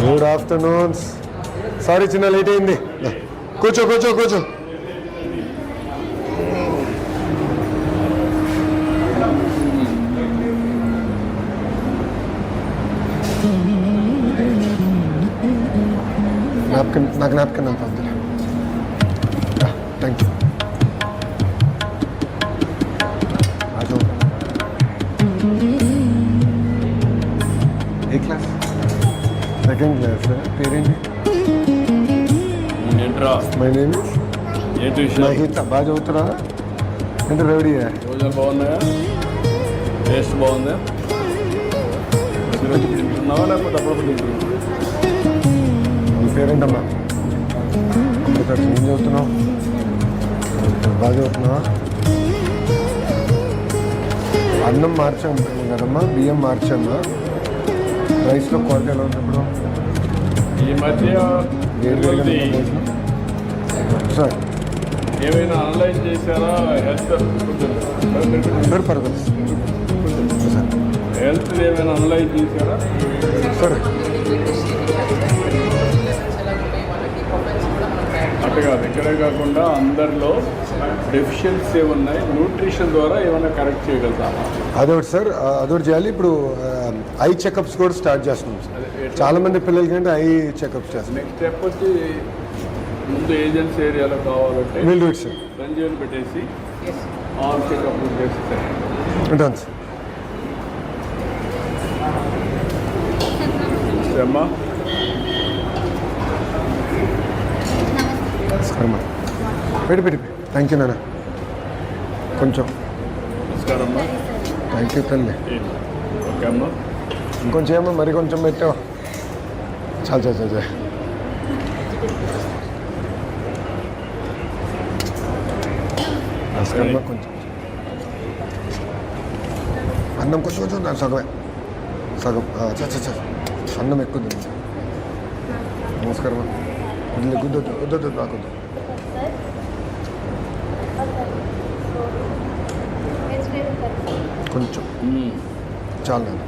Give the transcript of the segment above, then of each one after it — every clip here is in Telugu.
Good afternoon. సారీ చిన్న లేట్ అయింది. కూర్చో కూర్చో కూర్చో. నాకు నాప్కిన్ అంత వద్దులే. Thank you. ఏ క్లాస్? Second class. పేరేంటి? My name Mahitha. బాగా చదువుతున్నా? అంటే రెడీయా? రోజులు బాగున్నాయా? టేస్ట్ బాగుందా? తింటున్నావా లేకపోతే అప్పుడప్పుడు తింటున్నావా? నీ పేరేంటమ్మా? ఏం చదువుతున్నావు? బాగా చదువుతున్నావా? అన్నం మార్చాం కదమ్మా, బియ్యం మార్చామ్మా. రైస్లో క్వాలిటీ ఎలా ఉంది ఇప్పుడు? ఈ మధ్య సార్ ఏమైనా అనలైజ్ చేశారా? Health 100% sir. హెల్త్ ఏమైనా అనలైజ్ చేశారా? సరే అట్లా కాదు, ఇక్కడే కాకుండా అందరిలో డెఫిషియన్సీ ఉన్నాయి. న్యూట్రిషన్ ద్వారా ఏమైనా కరెక్ట్ చేయగలుగుతామా? అదొకటి సార్, అదొకటి చేయాలి. ఇప్పుడు ఐ చెకప్స్ కూడా స్టార్ట్ చేస్తున్నాం సార్. చాలా మంది పిల్లలకి అంటే ఐ చెకప్స్ చేస్తాం. నెక్స్ట్ స్టెప్ వచ్చి ముందు ఏజెన్సీ ఏరియాలో కావాలంటే will do it sir. Sanjeevani పెట్టేసి ఆల్ చెకప్ చేస్తే ఉంటాను సార్. అమ్మా నమస్కారం. పెట్టి థ్యాంక్ యూ నాన్న. కొంచెం నమస్కారం అమ్మా. థ్యాంక్ యూ తల్లి. ఓకే అమ్మా. ఇంకొంచెం ఏమో మరి కొంచెం పెట్టావు. చాలు చాలు చాలు చాలు. నమస్కారం. కొంచెం అన్నం కొంచెం కొంచెం నాకు సగమే సగం. చ అన్నం ఎక్కువ తింది. నమస్కారం. వద్దు నాకొద్దు. కొంచెం చాలు నాన్న.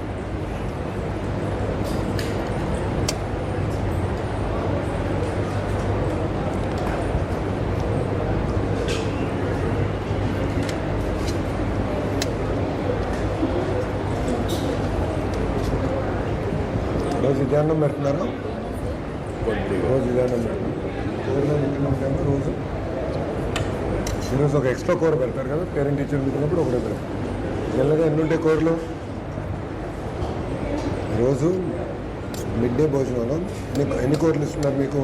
రోజు ఇదే అన్నం పెడుతున్నారా? రోజు ఇదే అన్నం పెడుతున్నారు. రోజు ఈరోజు ఒక ఎక్స్ట్రా కూర పెడతారు కదా, పేరెంట్ టీచర్ మీటినప్పుడు ఒకటే పెడతారు. జనరల్గా ఎన్ని ఉంటాయి కూరలు? రోజు మిడ్ డే భోజనంలో ఎన్ని కూరలు ఇస్తున్నారు మీకు?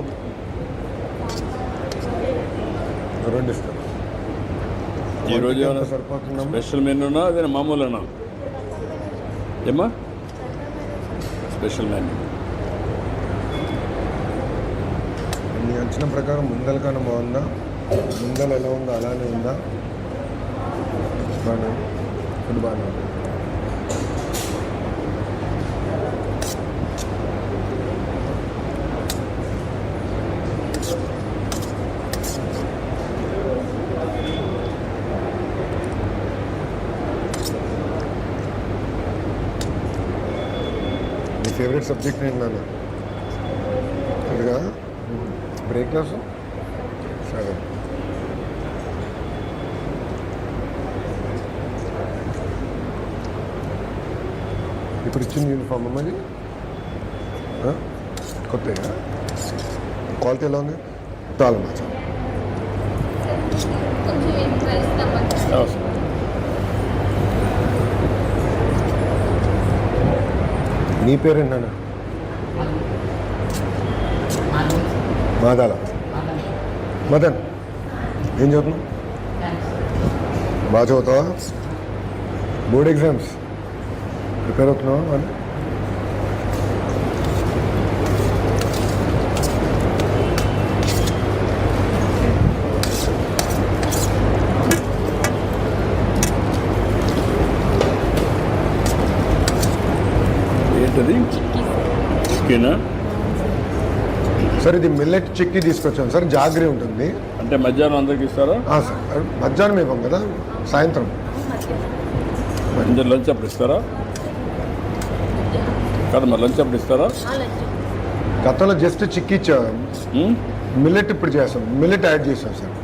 2 ఇస్తారు. ఈరోజు సరిపోతుందా? స్పెషల్ మెనూనా అదే మామూలునా? ఏమ్మా స్పెషల్ మెనూ? మీ అంచనా ప్రకారం ముందల కన్నా బాగుందా? ముందల ఎలా ఉందో అలానే ఉందా? బాగా ఫుడ్ బాగానే ఉంది. మీ ఫేవరెట్ సబ్జెక్ట్ ఏంటి నాన్న? ఇదిగా బ్రేక్ క్లాసు సరే. ఇప్పుడు ఇచ్చిన యూనిఫామ్ అమ్మది కొత్తగా క్వాలిటీ ఎలా ఉంది? చాలా మంచి. నీ పేరేంటన్నా? మాదాల మదన్. ఏం చదువుతున్నావు? బాగా చదువుతావా? బోర్డ్ ఎగ్జామ్స్ ప్రిపేర్ అవుతున్నావా? అని ఏంటది? చికెనా? సార్ ఇది మిల్లెట్ చిక్కీ తీసుకొచ్చాను సార్. జాగ్రీ ఉంటుంది. అంటే మధ్యాహ్నం అందరికి ఇస్తారా? సార్ మధ్యాహ్నం ఇవ్వం కదా, సాయంత్రం. అంటే లంచ్ అప్పుడు ఇస్తారా? కాదు మరి లంచ్ అప్పుడు ఇస్తారా? గతంలో జస్ట్ చిక్కి ఇచ్చాం, మిల్లెట్ ఇప్పుడు చేస్తాం, మిల్లెట్ యాడ్ చేసాం సార్.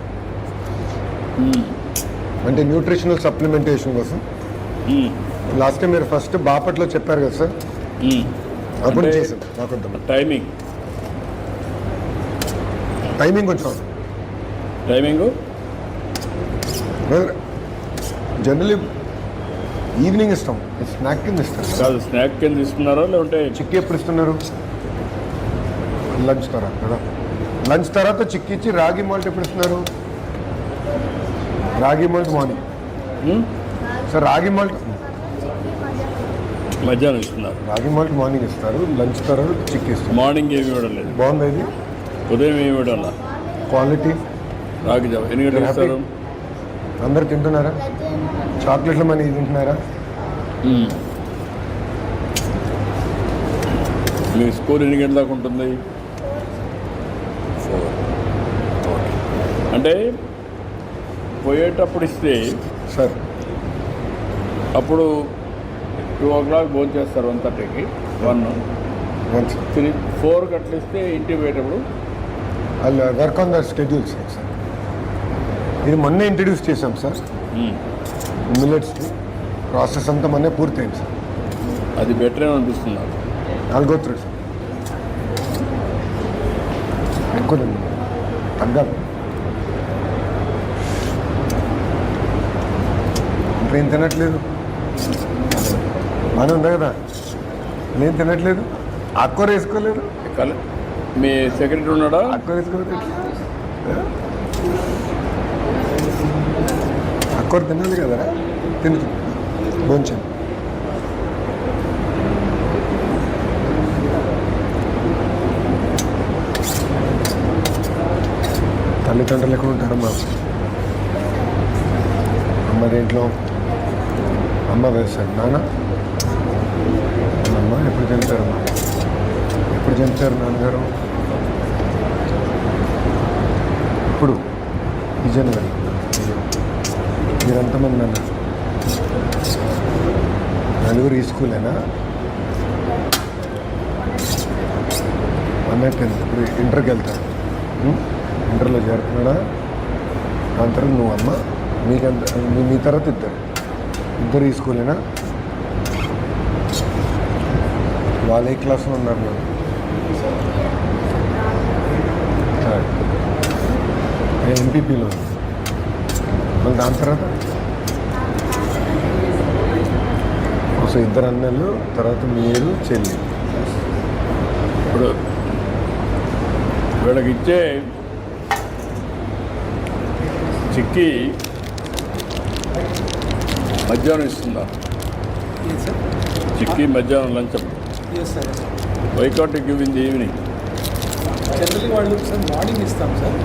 అంటే న్యూట్రిషనల్ సప్లిమెంటేషన్ కోసం. లాస్ట్ టైం మీరు ఫస్ట్ బాపట్లో చెప్పారు కదా సార్, అప్పుడు అంటే చేసాం. నాకు టైమింగ్ కొంచెం జనరలీ ఈవినింగ్ ఇస్తాం, స్నాక్ కింద ఇస్తాం. కాదు, స్నాక్ కింద ఇస్తున్నారా లేకుంటే చిక్కి ఎప్పుడు ఇస్తున్నారు? లంచ్ తర్వాత కదా. లంచ్ తర్వాత చిక్కి ఇచ్చి రాగి మాల్ట్ ఎప్పుడు ఇస్తున్నారు? రాగి మాల్ట్ మార్నింగ్ సార్. రాగి మాల్ట్ మధ్యాహ్నం ఇస్తున్నారు. రాగి మాల్ట్ మార్నింగ్ ఇస్తారు, లంచ్ తర్వాత చిక్కి ఇస్తారు. మార్నింగ్ ఏమి ఇవ్వడం లేదు. బాగుంది ఇది, ఉదయం ఏమి ఇవ్వడం క్వాలిటీ. రాగి జావ ఎన్ని గంటలు ఇస్తారు? అందరు తింటున్నారా? చాక్లెట్లు మన ఇది తింటున్నారా? మీ స్కూల్ ఎన్ని గంటల దాకా ఉంటుంది? అంటే పోయేటప్పుడు ఇస్తే సార్ అప్పుడు 2 o'clock భోజనం చేస్తారు, 1:30కి 1 3 4 అట్లా ఇస్తే ఇంటికి పోయేటప్పుడు వాళ్ళు work on the schedule sir. ఇది మొన్నే ఇంట్రడ్యూస్ చేసాం సార్, మిల్లెట్స్కి. ప్రాసెస్ అంతా మొన్నే పూర్తయింది సార్. అది బెటర్ అనిపిస్తున్నారు. నాలుగో సార్ ఎక్కువ తగ్గాలి. ఇప్పుడు ఏం తినట్లేదు, బాగానే ఉందా కదా? నేను తినట్లేదు, ఆకుకూర వేసుకోలేదు. మీ సెక్రటరీ ఉన్నాడా? ఆకుకూర వేసుకోలేదు, ఆకుకూర తినాలి కదా, తిను భోంచండి. తల్లిదండ్రులు ఎక్కడ ఉంటారు? అమ్మ దేంట్లో? అమ్మ వేస్తాడు, నాన్న అమ్మ ఎప్పుడు చంపుతారు? ఎప్పుడు చంపుతారు నాన్నగారు? ఇప్పుడు ఈ జనవరి. మీరెంతమంది నాన్న? నలుగురు ఈ స్కూలేనా? అన్నట్టు ఇప్పుడు ఇంటర్కి వెళ్తారు, ఇంటర్లో చేరుతున్నాడా? దాని తర్వాత నువ్వు అమ్మ, మీకెంత? మీ తర్వాత ఇద్దరు ఈ స్కూలేనా? వాళ్ళు ఏ క్లాస్లో ఉన్నారు? నేను ఎంపీపీలో. మళ్ళీ దాని తర్వాత సో ఇద్దరు అన్నలు, తర్వాత మీరు చెల్లి. ఇప్పుడు వీళ్ళకి ఇచ్చే చిక్కి మధ్యాహ్నం ఇస్తున్నారు. చిక్కి మధ్యాహ్నం లంచ్. వైకౌట్ give in the evening. Generally వాళ్ళు సార్ మార్నింగ్ ఇస్తాం సార్.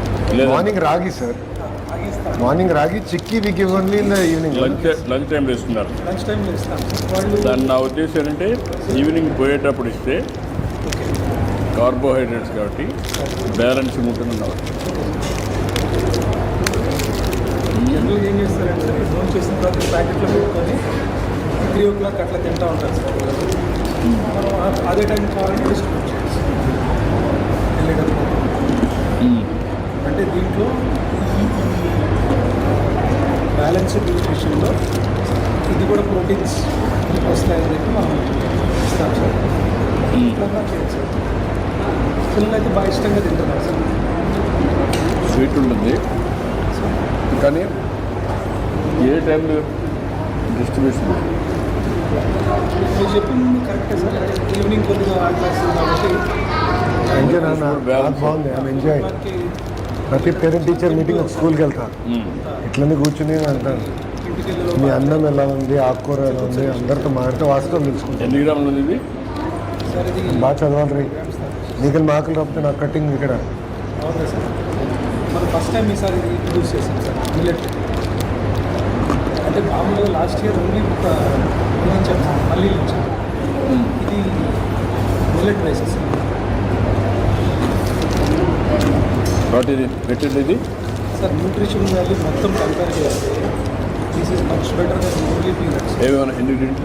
మార్నింగ్ రాగి సార్, మార్నింగ్ రాగి. Chikki we give only in the evening. Lunch టైంలో ఇస్తున్నారు. లంచ్ టైంలో ఇస్తాం వాళ్ళు. దాన్ని నా ఉద్దేశం ఏంటంటే ఈవినింగ్ పోయేటప్పుడు ఇస్తే కార్బోహైడ్రేట్స్ కాబట్టి బ్యాలెన్స్ ఉంటుందన్నారు. జనరల్గా ఏం చేస్తారంటే ఫోన్ చేసిన తర్వాత ప్యాకెట్లో పెట్టుకొని 3 o'clock అట్లా తింటూ ఉంటారు సార్. మనం అదే టైం కావాలంటే డిస్ట్రిబ్యూట్ చేయాలి వెళ్ళేటప్పుడు. అంటే దీంట్లో బ్యాలెన్స్డ్ న్యూట్రిషన్లో ఇది కూడా ప్రోటీన్స్ వస్తాయని చెప్పి మనం ఇస్తాం సార్. ఇట్లా చేయాలి సార్. పిల్లలు అయితే బాగా ఇష్టంగా తింటున్నారు సార్. స్వీట్ ఉంటుంది కానీ ఏ టైంలో డిస్ట్రిబ్యూషన్? మీరు చెప్పింది కరెక్టే సార్. ఈవినింగ్ కొద్దిగా ఆడేస్తుంది కాబట్టి ఎంజాయ్ నాన్న, బాగుంది. I'm enjoy. ప్రతి పేరెంట్ టీచర్ మీటింగ్ ఒక స్కూల్కి వెళ్తా, ఇట్లనే కూర్చుని అంటాను ఇంటికి వెళ్ళి మీ అన్నం ఎలా ఉంది, ఆకుకూర ఎలా ఉంది, అందరితో మాట్లాడితే వాస్తవం తెలుసుకుంటాను. ఎన్ని గ్రాములు ఉంది ఇది? సార్ ఇది బాగా చదవాలి రీ. నీకు మార్కులు రాకపోతే నాకు కట్టింగ్ ఇక్కడ. అవునా సార్. మనం ఫస్ట్ టైం ఈసారి ఇది ఇంట్రడ్యూస్ చేసాం సార్ మిల్లెట్. అంటే మామూలుగా లాస్ట్ ఇయర్ ఓన్లీ ఏమని చెప్తాను మళ్ళీ ఇచ్చాను. ఇది మిల్లెట్ రైసెస్ సార్. వాట్ ఇది పెట్టింది ఇది? సార్ న్యూట్రిషన్ వాల్యూ మొత్తం కంపేర్ చేస్తే this is much better than only peanuts. ఏమైనా ఇంగ్రీడియంట్స్?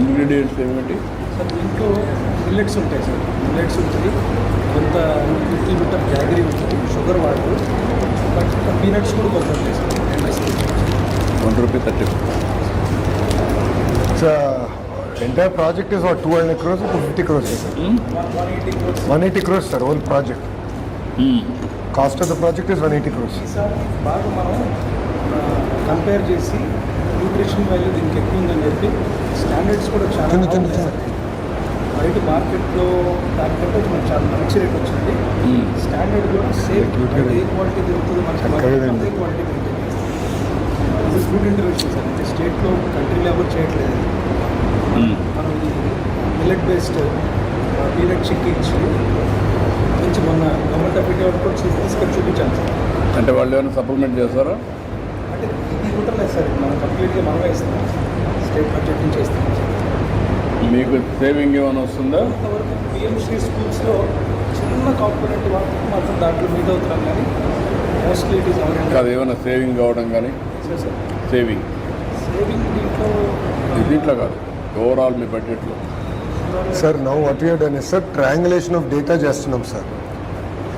ఇంగ్రీడియంట్స్ ఏమిటి? సార్ దీంట్లో మిల్లెట్స్ ఉంటాయి సార్, మిల్లెట్స్ ఉంటుంది, కొంత లిటిల్ బిట్ ఆఫ్ జాగరీ ఉంటుంది, షుగర్ వాటర్, బట్ పీనట్స్ కూడా కొంత ఉంటాయి sir. ₹1.30. It's entire project is what 200 crores or 250 crores sir? 180 crores. 180 crores sir, whole project. Cost of the project is 180 crores. Sir బాగా మనం కంపేర్ చేసి న్యూట్రిషన్ వాల్యూ దీనికి ఎక్కువ ఉందని చెప్పి స్టాండర్డ్స్ కూడా చాలా చిన్న బాగున్నాయి సార్. బయట మార్కెట్లో దానికంటే మనకు చాలా మంచి రేట్ వచ్చింది. స్టాండర్డ్ కూడా సేమ్ ఏ క్వాలిటీ దొరుకుతుందో మనకి ఖరీదైంది. అదే క్వాలిటీ మెయింటైన్ చేస్తాం. ఇది ఫుడ్ ఇంటర్వెన్షన్ సార్, అంటే స్టేట్లో కంట్రీలో ఎవరు చేయట్లేదు. మనం ఇది మిల్లెట్ బేస్డ్ పీనట్ చిక్కీ ఇచ్చి మంచి మొన్న గవర్నమెంట్ ఆఫ్ ఇండియా కూడా తీసుకొని చూపించాను సార్. అంటే వాళ్ళు ఏమైనా సప్లిమెంట్ చేస్తారా? అంటే ఇది ఉంటలేదు సార్, మనం కంప్లీట్గా మనమే ఇస్తాం, స్టేట్ బడ్జెట్ నుంచి ఇస్తాం సార్. మీకు సేవింగ్ ఏమైనా వస్తుందా? ఇంతవరకు పిఎంసీ స్కూల్స్లో చిన్న కాంపోనెంట్ వాటికి మాత్రం దాంట్లో మీట్ అవుతున్నాం, కానీ మోస్ట్లీ ఇట్ ఈస్ కాదు, ఏమైనా సేవింగ్ కావడం కానీ సార్. సేవింగ్ సేవింగ్ దీంట్లో కాదు, ఓవరాల్ మీ బడ్జెట్లో. Sir, now what we have done is, sir, triangulation of data చేస్తున్నాం సార్.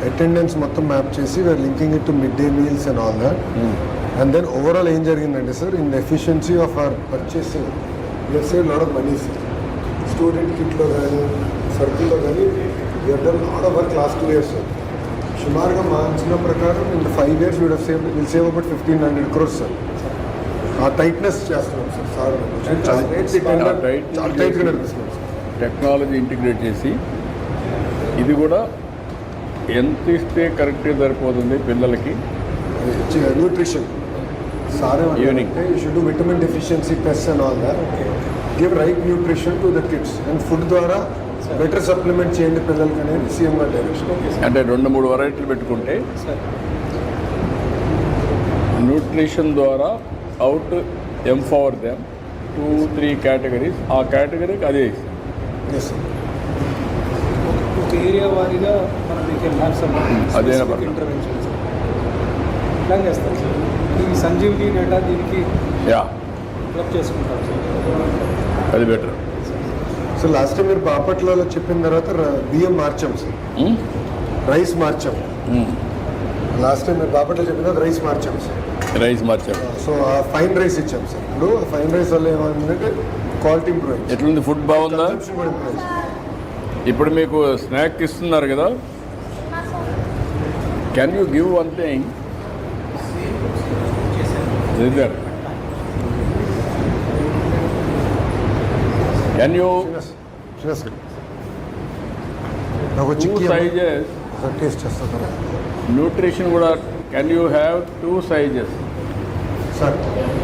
అటెండెన్స్ మొత్తం మ్యాప్ చేసి we are linking it to mid day meals and all that. And then overall ఏం జరిగిందంటే సార్, in the efficiency of our purchasing we are save lot of money sir. Student కిట్లో కానీ సర్కిల్లో కానీ we are done lot of work last 2 years sir. సుమారుగా మా అంచనా ప్రకారం in 5 years will save about 1,500 crores sir. ఆ టైట్నెస్ చేస్తున్నాం సార్. చాలా టైట్గా నడిపిస్తున్నాం సార్. టెక్నాలజీ ఇంటిగ్రేట్ చేసి ఇది కూడా ఎంత ఇస్తే కరెక్ట్గా సరిపోతుంది పిల్లలకి. న్యూట్రిషన్ సారే Evening. You should do vitamin deficiency test and all that. Give right nutrition to the kids and food ద్వారా బెటర్ సప్లిమెంట్ చేయండి పిల్లలకి అనేది సీఎం గారి డైరెక్షన్. అంటే 2-3 వెరైటీలు పెట్టుకుంటే సార్ న్యూట్రిషన్ ద్వారా అవుట్ ఎంపవర్ దెమ్ 2-3 కేటగిరీస్, ఆ కేటగిరీకి అదే ఇస్తాం. Yes sir. ఒక ఏరియా వారీగా మనం మీకు అదేనా పర్లేదు. ఇంటర్వెన్షన్ ప్లాన్ చేస్తాం సార్. ఈ సంజీవ్కి డేటా దీనికి యా, క్లబ్ చేసుకుంటాం సార్. అది బెటర్. సో లాస్ట్ టైం మీరు బాపట్లలో చెప్పిన తర్వాత బియ్యం మార్చాం సార్, రైస్ మార్చాం. లాస్ట్ టైం మీరు బాపట్లో చెప్పిన తర్వాత రైస్ మార్చాం సార్. రైస్ మార్చాము. సో ఆ ఫైన్ రైస్ ఇచ్చాం సార్. ఇప్పుడు ఫైన్ రైస్ వల్ల ఏమైందంటే క్వాలిటీ ఇంప్రూవ్ అయింది, ఎట్లుంది, ఫుడ్ బాగుందా? కన్సంప్షన్ కూడా ఇంప్రూవ్ అయింది. ఇప్పుడు మీకు స్నాక్ ఇస్తున్నారు కదా, can you give one thing can you Srinivas గారు, నాకు 2 చిక్కీ సైజెస్ టేస్ట్ చేస్తా సార్. న్యూట్రిషన్ కూడా can you have 2 sizes, sir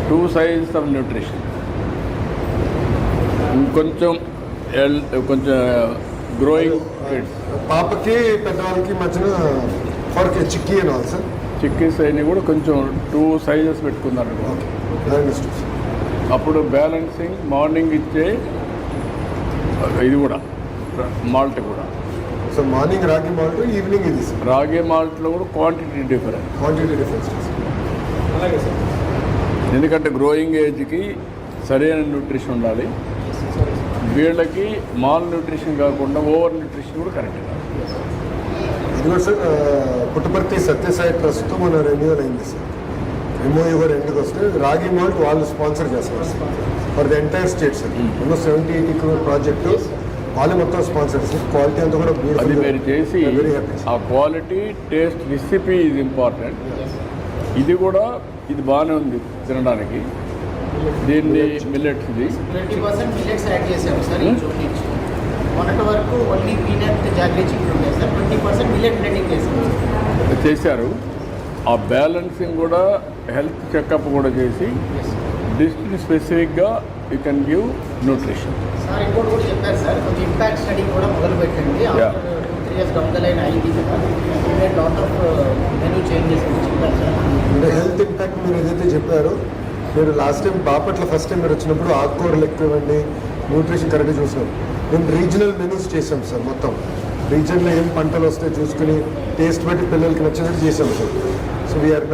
2 sizes of nutrition. ఇంకొంచెం కొంచెం గ్రోయింగ్ కిడ్స్ పాపకి పెద్దవాళ్ళకి మధ్యన ఫర్ చిక్కీ అని వాళ్ళు సార్. చిక్కీస్ అయినా కూడా కొంచెం 2 సైజెస్ పెట్టుకున్నారు. అప్పుడు బ్యాలెన్సింగ్ మార్నింగ్ ఇచ్చే ఇది కూడా మాల్ట్ కూడా. సో మార్నింగ్ రాగి మాల్ట్, ఈవినింగ్ ఇది సార్. రాగి మాల్ట్లో కూడా క్వాంటిటీ డిఫరెన్స్. క్వాంటిటీ డిఫరెన్స్ అలాగే సార్. ఎందుకంటే గ్రోయింగ్ ఏజ్కి సరైన న్యూట్రిషన్ ఉండాలి, వీళ్ళకి మాల్ న్యూట్రిషన్ కాకుండా ఓవర్ న్యూట్రిషన్ కూడా కరెక్ట్ కాదు. ఇది కూడా సార్ పుట్టపర్తి సత్యసాయి ట్రస్ట్తో మన రెన్యూవల్ అయింది సార్. ఎంఓయూ కూడా ఎండ్కి వస్తే రాగి మాల్ట్ వాళ్ళు స్పాన్సర్ చేస్తారు sir for the entire state sir. Almost 70-80 crore project వాళ్ళే మొత్తం స్పాన్సర్ సార్. క్వాలిటీ అంతా కూడా అది బ్యూటిఫుల్. మీరు చేసి వెరీ హ్యాపీ. ఆ quality taste recipe is important. ఇది కూడా ఇది బాగానే ఉంది తినడానికి. దీన్ని మిల్లెట్స్ ఇది 20% మిల్లెట్స్ యాడ్ చేసాము సార్ ఈ జోన్ నుంచి. మొన్నటి వరకు ఓన్లీ పీనట్ జాగ్రీ చిక్కుడు ఉన్నాయి సార్. 20% మిల్లెట్ బ్లెండింగ్ చేసాము చేశారు. ఆ బ్యాలెన్సింగ్ కూడా హెల్త్ చెకప్ కూడా చేసి డిస్ట్రిక్ట్ స్పెసిఫిక్గా you can give nutrition. Sir. ఇంకోటి కూడా చెప్పారు సార్, కొంచెం ఇంపాక్ట్ స్టడీ కూడా మొదలు పెట్టండి. After 2-3 years down the line అయింది కదా, లాట్ ఆఫ్ మెనూ చేంజెస్ చెప్పారు సార్. అంటే హెల్త్ ఇంపాక్ట్ మీరు ఏదైతే చెప్పారో, మీరు last time Bapatla first time మీరు వచ్చినప్పుడు ఆకుకూరలు ఎక్కువ ఇవ్వండి, న్యూట్రిషన్ కరెక్ట్గా చూసాం. మేము రీజనల్ మెనూస్ చేసాం సార్. మొత్తం రీజన్లో ఏం పంటలు వస్తాయి చూసుకుని టేస్ట్ బట్టి పిల్లలకి నచ్చినట్టు చేసాం సార్. So we are now